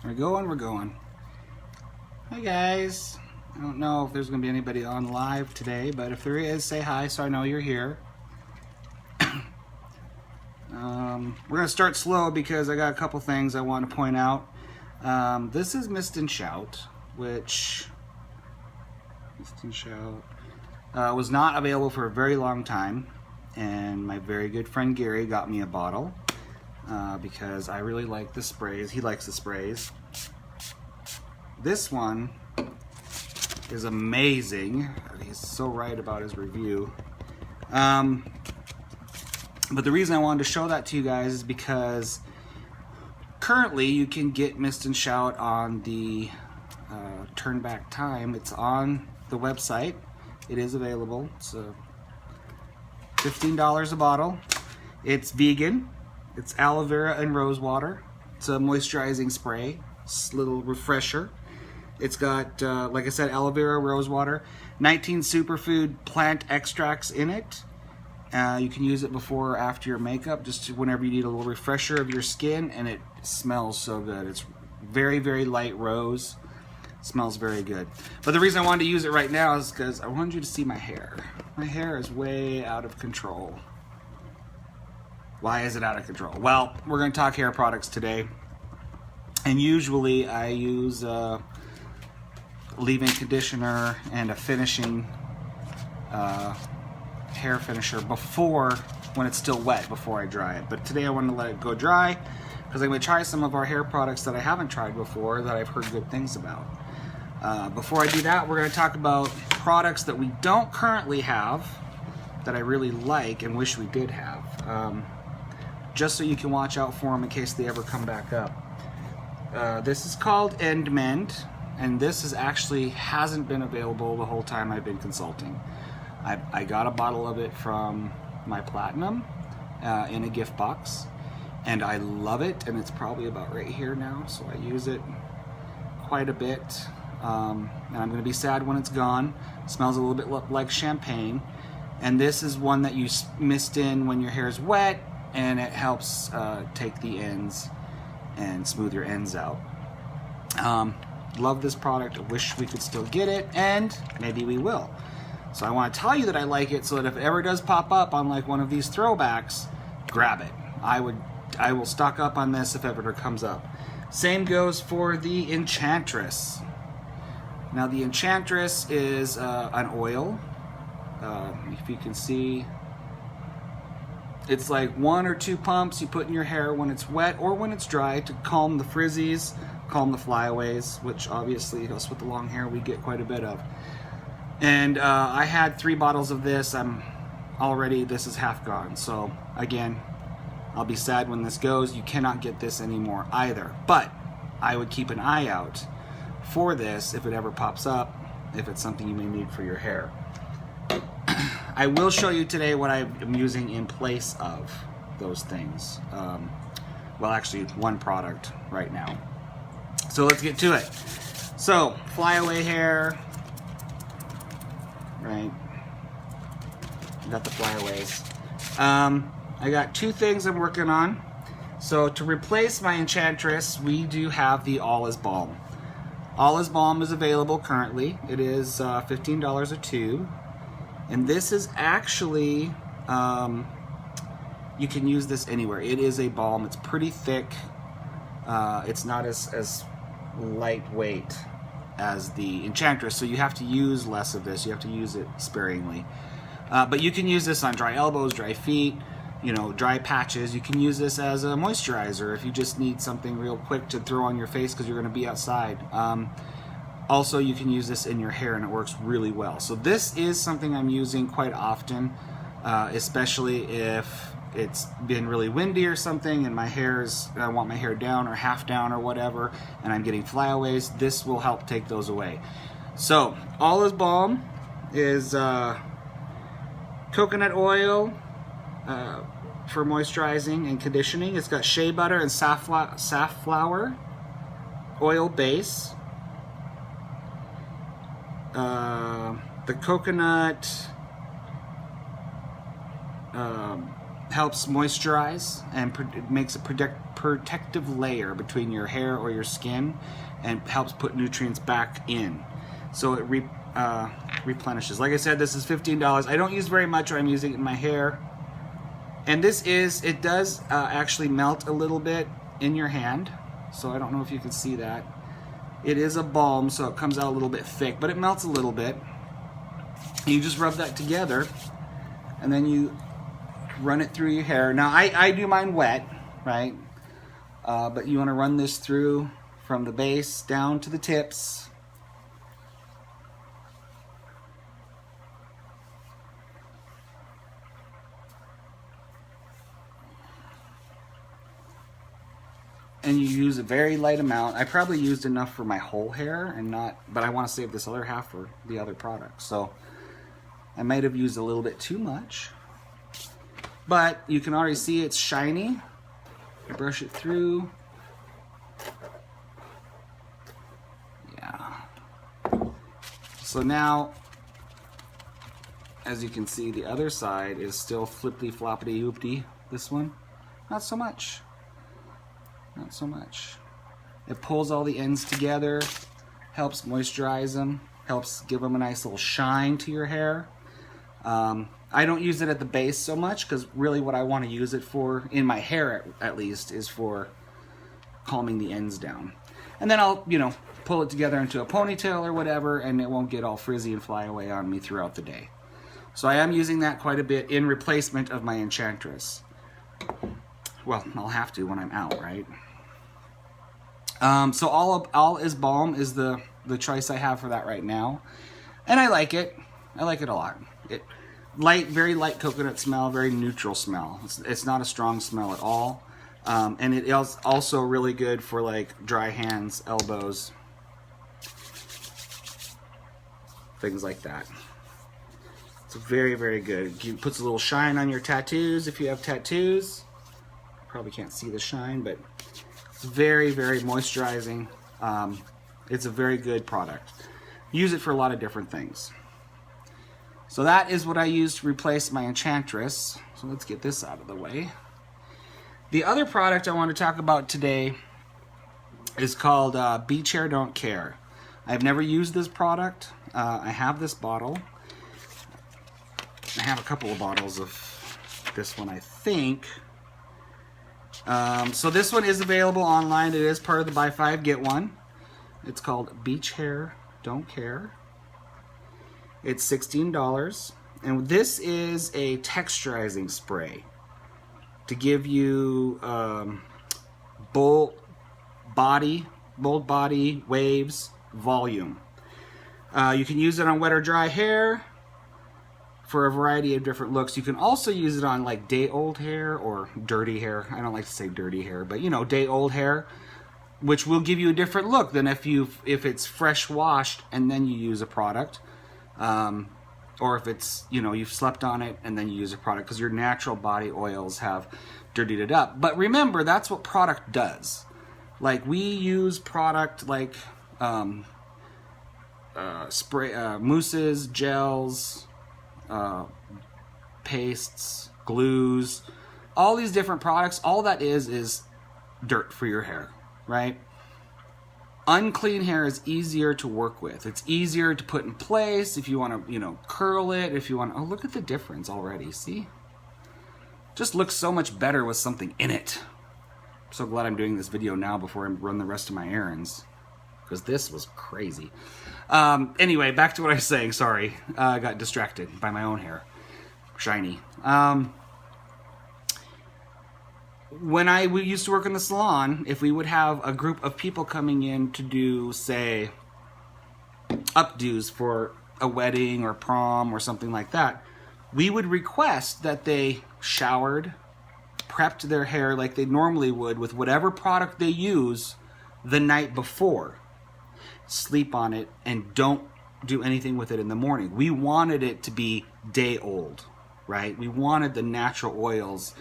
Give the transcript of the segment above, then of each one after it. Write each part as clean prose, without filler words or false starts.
We're going. Hi guys. I don't know if there's going to be anybody on live today, but if there is, say hi so I know you're here. We're going to start slow because I got a couple things I want to point out. This is Mist and Shout, which was not available for a very long time, and my very good friend Gary got me a bottle because I really like the sprays. He likes the sprays. This one is amazing. He's so right about his review. But the reason I wanted to show that to you guys is because currently you can get Mist and Shout on the turn back time. It's on the website. It is available. It's $15 a bottle. It's vegan. It's aloe vera and rose water. It's a moisturizing spray. It's a little refresher. It's got, like I said, aloe vera, rose water, 19 superfood plant extracts in it. You can use it before or after your makeup, just whenever you need a little refresher of your skin, and it smells so good. It's very, very light rose. It smells very good. But the reason I wanted to use it right now is because I wanted you to see my hair. My hair is way out of control. Why is it out of control? Well, we're going to talk hair products today. And usually I use leave-in conditioner and a finishing hair finisher before, when it's still wet, before I dry it. But today I want to let it go dry because I'm going to try some of our hair products that I haven't tried before that I've heard good things about. Before I do that, we're going to talk about products that we don't currently have that I really like and wish we did have, just so you can watch out for them in case they ever come back up. This is called End Mend, and this is actually hasn't been available the whole time I've been consulting. I got a bottle of it from my Platinum in a gift box, and I love it, and it's probably about right here now, so I use it quite a bit, and I'm going to be sad when it's gone. It smells a little bit like champagne, and this is one that you mist in when your hair is wet, and it helps take the ends and smooth your ends out. Love this product. I wish we could still get it, and maybe we will. So I want to tell you that I like it so that if it ever does pop up on like one of these throwbacks, grab it. I will stock up on this if ever it comes up. Same goes for the Enchantress. Now the Enchantress is an oil. If you can see, it's like 1 or 2 pumps you put in your hair when it's wet or when it's dry to calm the frizzies, calm the flyaways, which obviously us with the long hair we get quite a bit of. And I had 3 bottles of this. This is half gone. So again, I'll be sad when this goes. You cannot get this anymore either. But I would keep an eye out for this if it ever pops up, if it's something you may need for your hair. I will show you today what I'm using in place of those things. Well, actually, one product right now. So let's get to it. So, flyaway hair. Right, got the flyaways. I got 2 things I'm working on. So to replace my Enchantress, we do have the All Is Balm. All Is Balm is available currently. It is $15 a tube, and this is actually you can use this anywhere. It is a balm. It's pretty thick. It's not as lightweight as the Enchantress, so you have to use less of this. You have to use it sparingly. But you can use this on dry elbows, dry feet, dry patches. You can use this as a moisturizer if you just need something real quick to throw on your face because you're going to be outside. Also, you can use this in your hair, and it works really well. So this is something I'm using quite often, especially if it's been really windy or something and I want my hair down or half down or whatever, and I'm getting flyaways. This will help take those away. So All Is Balm is coconut oil for moisturizing and conditioning. It's got shea butter and safflower oil base. The coconut helps moisturize and it makes a protective layer between your hair or your skin and helps put nutrients back in. So it replenishes. Like I said, this is $15. I don't use very much when I'm using it in my hair. And it does actually melt a little bit in your hand. So I don't know if you can see that. It is a balm, so it comes out a little bit thick, but it melts a little bit. You just rub that together, and then you run it through your hair. Now, I do mine wet, right? But you want to run this through from the base down to the tips. And you use a very light amount. I probably used enough for my whole hair but I want to save this other half for the other product. So I might have used a little bit too much. But you can already see it's shiny. I brush it through. Yeah. So now, as you can see, the other side is still flippity floppity oopty. This one, not so much. Not so much. It pulls all the ends together, helps moisturize them, helps give them a nice little shine to your hair. I don't use it at the base so much because really what I want to use it for, in my hair at least, is for calming the ends down. And then I'll, pull it together into a ponytail or whatever, and it won't get all frizzy and fly away on me throughout the day. So I am using that quite a bit in replacement of my Enchantress. Well, I'll have to when I'm out, right? So all is balm is the choice I have for that right now, and I like it. I like it a lot. Very light coconut smell, very neutral smell. It's not a strong smell at all, and it is also really good for like dry hands, elbows, things like that. It's very, very good. It puts a little shine on your tattoos if you have tattoos. Probably can't see the shine, but it's very, very moisturizing. It's a very good product. Use it for a lot of different things. So that is what I use to replace my Enchantress. So let's get this out of the way. The other product I want to talk about today is called Beach Hair Don't Care. I've never used this product. I have this bottle. I have a couple of bottles of this one, I think. So this one is available online. It is part of the buy 5 get 1. It's called Beach Hair Don't Care. It's $16, and this is a texturizing spray to give you bold body, waves, volume. You can use it on wet or dry hair for a variety of different looks. You can also use it on like day-old hair or dirty hair. I don't like to say dirty hair, but day-old hair, which will give you a different look than if it's fresh washed and then you use a product. Or if it's, you've slept on it and then you use a product, because your natural body oils have dirtied it up. But remember, that's what product does. Like, we use product like mousses, gels, pastes, glues, all these different products. All that is dirt for your hair, right? Unclean hair is easier to work with. It's easier to put in place if you want to, curl it. If you want, oh, look at the difference already. See? Just looks so much better with something in it. I'm so glad I'm doing this video now before I run the rest of my errands, because this was crazy. Anyway, back to what I was saying. Sorry, I got distracted by my own hair. Shiny. When we used to work in the salon, if we would have a group of people coming in to do, say, updos for a wedding or prom or something like that, we would request that they showered, prepped their hair like they normally would with whatever product they use the night before. Sleep on it and don't do anything with it in the morning. We wanted it to be day old, right? We wanted the natural oils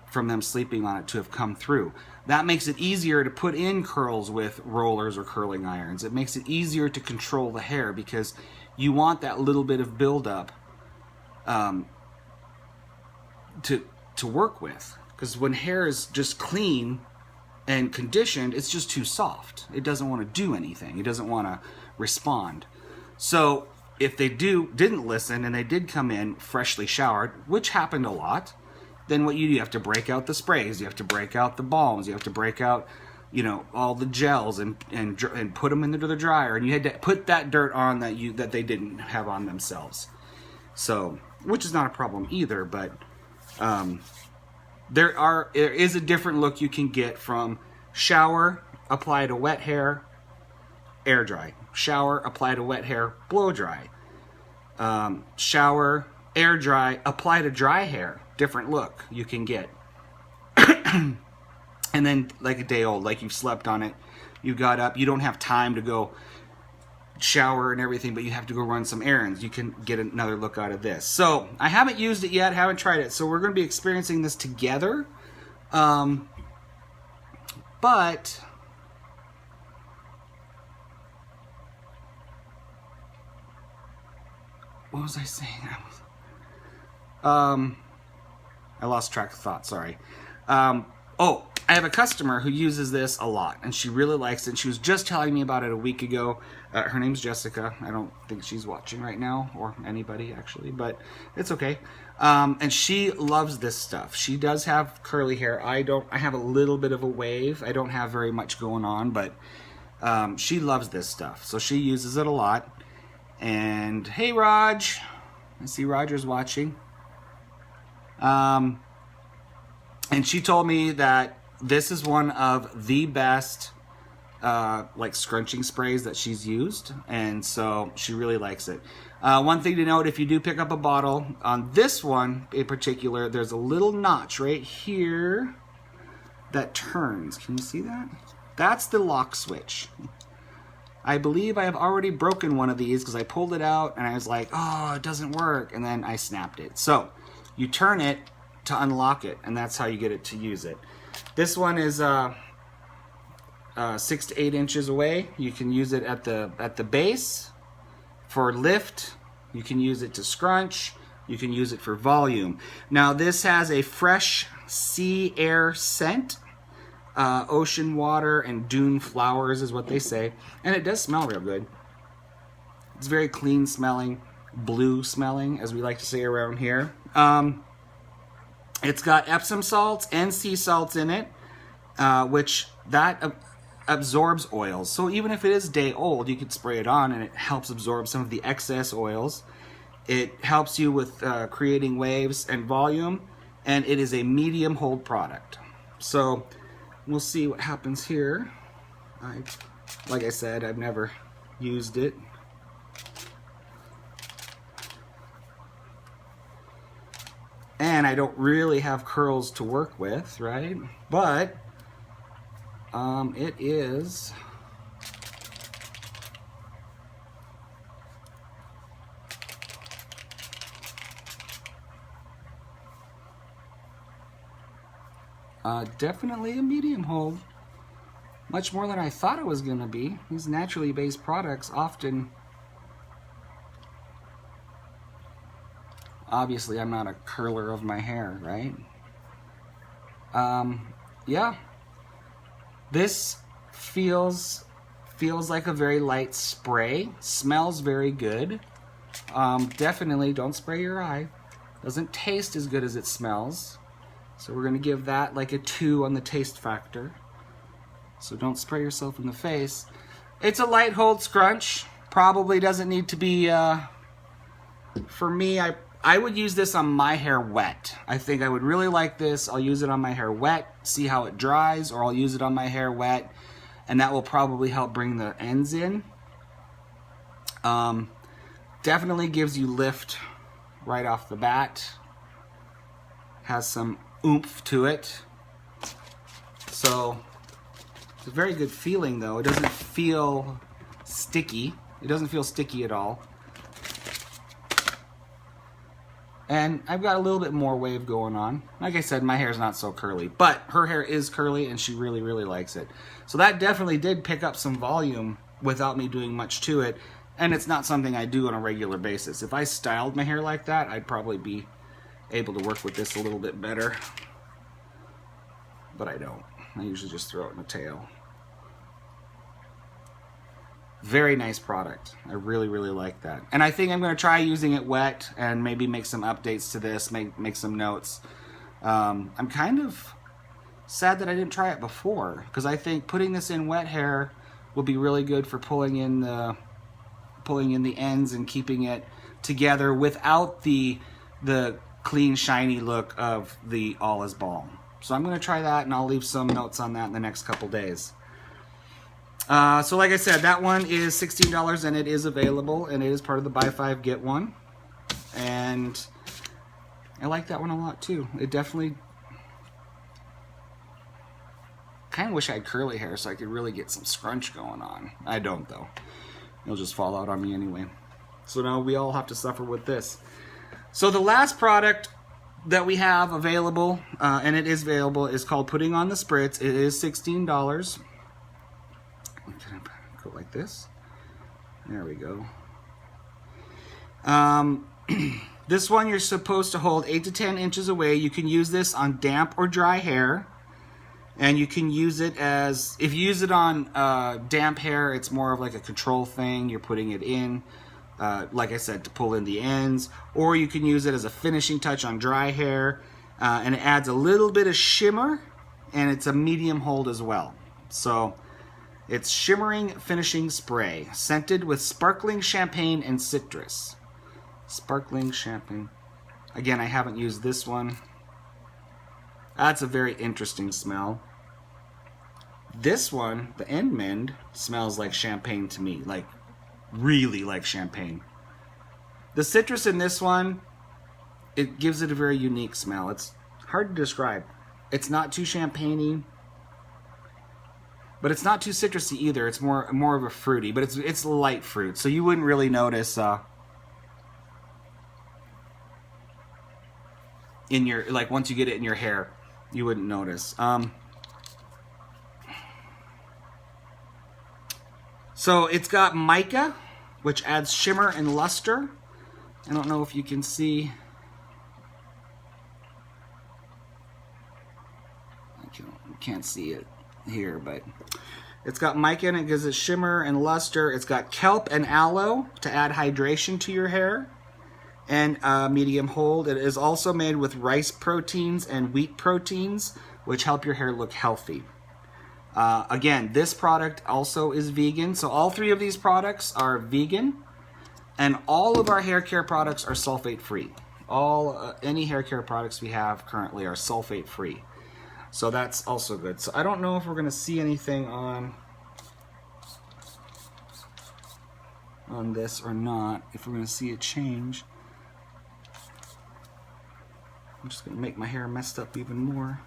from them sleeping on it to have come through. That makes it easier to put in curls with rollers or curling irons. It makes it easier to control the hair because you want that little bit of buildup to to work with, because when hair is just clean and conditioned, it's just too soft. It doesn't want to do anything. It doesn't want to respond. So if they didn't listen and they did come in freshly showered, which happened a lot, then what you do, you have to break out the sprays, you have to break out the balms, you have to break out, you know, all the gels and put them into the dryer, and you had to put that dirt on that they didn't have on themselves. So, which is not a problem either, but there is a different look you can get from shower, apply to wet hair, air dry. Shower, apply to wet hair, blow dry. Shower, air dry, apply to dry hair. Different look you can get. And then like a day old, like you've slept on it, you got up, you don't have time to go shower and everything, but you have to go run some errands. You can get another look out of this. So I haven't used it yet, haven't tried it. So we're going to be experiencing this together. But what was I saying? I lost track of thought, sorry. Oh, I have a customer who uses this a lot, and she really likes it. She was just telling me about it a week ago. Her name's Jessica. I don't think she's watching right now, or anybody actually, but it's okay. And she loves this stuff. She does have curly hair. I have a little bit of a wave. I don't have very much going on, but she loves this stuff. So she uses it a lot. And hey, Raj. I see Roger's watching. And she told me that this is one of the best like scrunching sprays that she's used, and so she really likes it. One thing to note, if you do pick up a bottle, on this one in particular, there's a little notch right here that turns. Can you see that? That's the lock switch. I believe I have already broken one of these because I pulled it out and I was like, oh, it doesn't work, and then I snapped it. So you turn it to unlock it, and that's how you get it to use it. This one is 6 to 8 inches away. You can use it at the base for lift. You can use it to scrunch. You can use it for volume. Now this has a fresh sea air scent. Ocean water and dune flowers is what they say, and it does smell real good. It's very clean smelling, blue smelling, as we like to say around here. It's got Epsom salts and sea salts in it, which that absorbs oils. So even if it is day old, you could spray it on and it helps absorb some of the excess oils. It helps you with creating waves and volume, and it is a medium hold product. So we'll see what happens here. Like I said, I've never used it. And I don't really have curls to work with, right? But it is definitely a medium hold. Much more than I thought it was going to be. These naturally based products often... Obviously, I'm not a curler of my hair, right? Yeah. This feels like a very light spray. Smells very good. Definitely don't spray your eye. Doesn't taste as good as it smells. So we're going to give that like a 2 on the taste factor. So don't spray yourself in the face. It's a light hold scrunch. Probably doesn't need to be... for me, I would use this on my hair wet. I think I would really like this. I'll use it on my hair wet, see how it dries, or I'll use it on my hair wet, and that will probably help bring the ends in. Definitely gives you lift right off the bat. Has some oomph to it. So it's a very good feeling though. It doesn't feel sticky. It doesn't feel sticky at all. And I've got a little bit more wave going on. Like I said, my hair's not so curly, but her hair is curly and she really, really likes it. So that definitely did pick up some volume without me doing much to it. And it's not something I do on a regular basis. If I styled my hair like that, I'd probably be able to work with this a little bit better. But I don't. I usually just throw it in the tail. Very nice product. I really, really like that. And I think I'm going to try using it wet and maybe make some updates to this, make some notes. I'm kind of sad that I didn't try it before, because I think putting this in wet hair will be really good for pulling in the ends and keeping it together without the clean, shiny look of the All Is Balm. So I'm going to try that, and I'll leave some notes on that in the next couple days. So like I said, that one is $16 and it is available, and it is part of the buy 5 get 1. And I like that one a lot too. It definitely, kind of wish I had curly hair so I could really get some scrunch going on. I don't though. It'll just fall out on me anyway. So now we all have to suffer with this. So the last product that we have available, and it is available, is called Putting on the Spritz. It is $16. Go like this. There we go. This one you're supposed to hold 8 to 10 inches away. You can use this on damp or dry hair, and you can use it as, if you use it on damp hair, it's more of like a control thing. You're putting it in, like I said, to pull in the ends, or you can use it as a finishing touch on dry hair, and it adds a little bit of shimmer, and it's a medium hold as well. So it's shimmering finishing spray, scented with sparkling champagne and citrus. Sparkling champagne. Again, I haven't used this one. That's a very interesting smell. This one, the End Mend, smells like champagne to me, like really like champagne. The citrus in this one, it gives it a very unique smell. It's hard to describe. It's not too champagne-y, but it's not too citrusy either. It's more of a fruity, but it's light fruit, so you wouldn't really notice in your, like, once you get it in your hair, you wouldn't notice. So it's got mica, which adds shimmer and luster. I don't know if you can see. You can't see it here, but it's got mica and it gives it shimmer and luster. It's got kelp and aloe to add hydration to your hair, and medium hold. It is also made with rice proteins and wheat proteins, which help your hair look healthy. Again, this product also is vegan, so all 3 of these products are vegan, and all of our hair care products are sulfate free. Any hair care products we have currently are sulfate free. So that's also good. So I don't know if we're going to see anything on this or not, if we're going to see a change. I'm just going to make my hair messed up even more.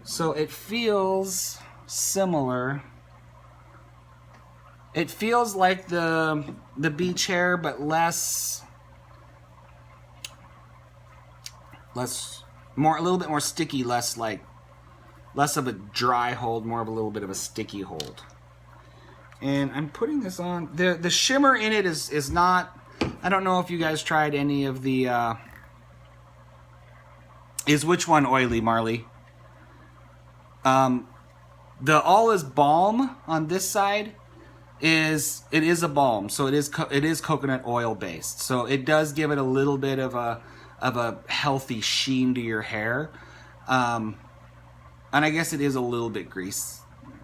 So it feels similar. It feels like the beach hair, but a little bit more sticky, less of a dry hold, more of a little bit of a sticky hold. And I'm putting this on. The shimmer in it is not. I don't know if you guys tried any of the. Is which one oily, Marley? The All Is Balm on this side is a balm, so it is coconut oil based. So it does give it a little bit of a healthy sheen to your hair, and I guess it is a little bit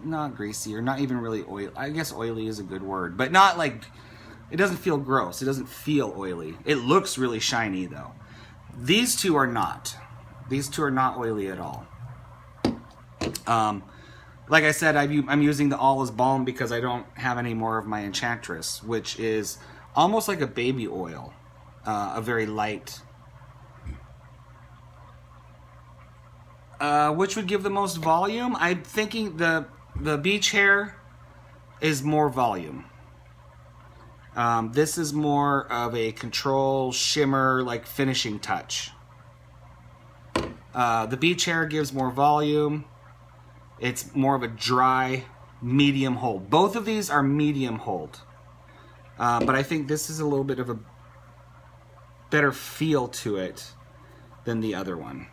not greasy, or not even really oily. I guess oily is a good word, but not like, it doesn't feel gross. It doesn't feel oily. It looks really shiny though. These two are not. These two are not oily at all. Like I said, I'm using the All Is Balm because I don't have any more of my Enchantress, which is almost like a baby oil, a very light. Which would give the most volume? I'm thinking the beach hair is more volume. This is more of a control, shimmer, like finishing touch. The beach hair gives more volume. It's more of a dry, medium hold. Both of these are medium hold. But I think this is a little bit of better feel to it than the other one.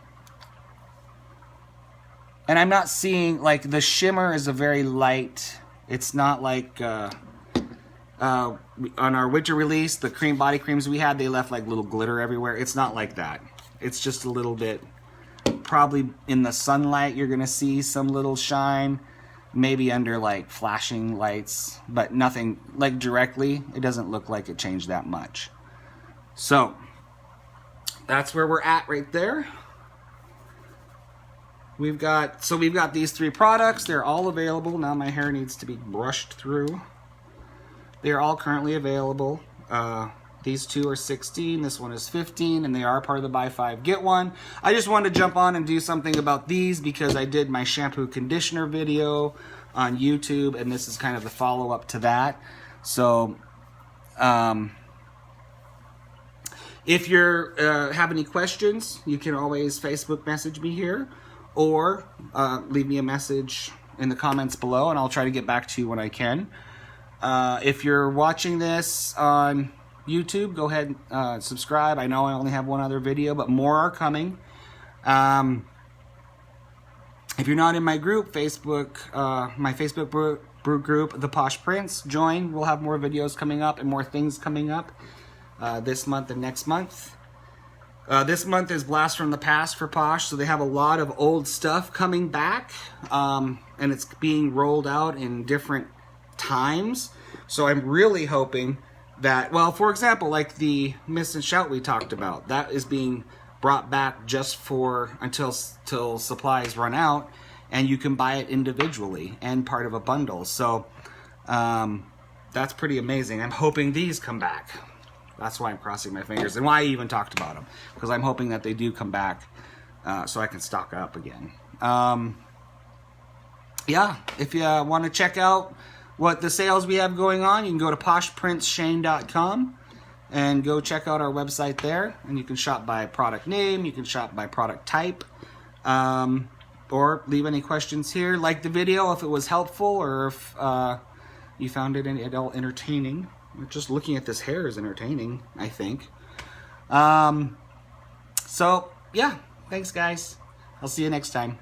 And I'm not seeing, like, the shimmer is a very light, it's not like on our winter release, the cream body creams we had, they left like little glitter everywhere. It's not like that. It's just a little bit, probably in the sunlight you're gonna see some little shine, maybe under like flashing lights, but nothing like directly. It doesn't look like it changed that much. So that's where we're at right there. We've got these 3 products. They're all available. Now my hair needs to be brushed through. They are all currently available. These 2 are 16, this one is 15, and they are part of the buy 5 get 1. I just wanted to jump on and do something about these because I did my shampoo conditioner video on YouTube, and this is kind of the follow-up to that. So if you have any questions, you can always Facebook message me here, or leave me a message in the comments below, and I'll try to get back to you when I can. If you're watching this on YouTube, go ahead and subscribe. I know I only have one other video, but more are coming. If you're not in my group, my Facebook group, The Posh Prince, join. We'll have more videos coming up and more things coming up this month and next month. This month is Blast from the Past for Posh, so they have a lot of old stuff coming back, and it's being rolled out in different times. So I'm really hoping that, well, for example, like the Mist and Shout we talked about, that is being brought back just for until supplies run out, and you can buy it individually and part of a bundle. So that's pretty amazing. I'm hoping these come back. That's why I'm crossing my fingers, and why I even talked about them, because I'm hoping that they do come back so I can stock up again. Yeah, if you want to check out what the sales we have going on, you can go to poshprinceshane.com and go check out our website there, and you can shop by product name, you can shop by product type, or leave any questions here. Like the video if it was helpful, or if you found it at all entertaining. Just looking at this hair is entertaining, I think. So, yeah, thanks guys. I'll see you next time.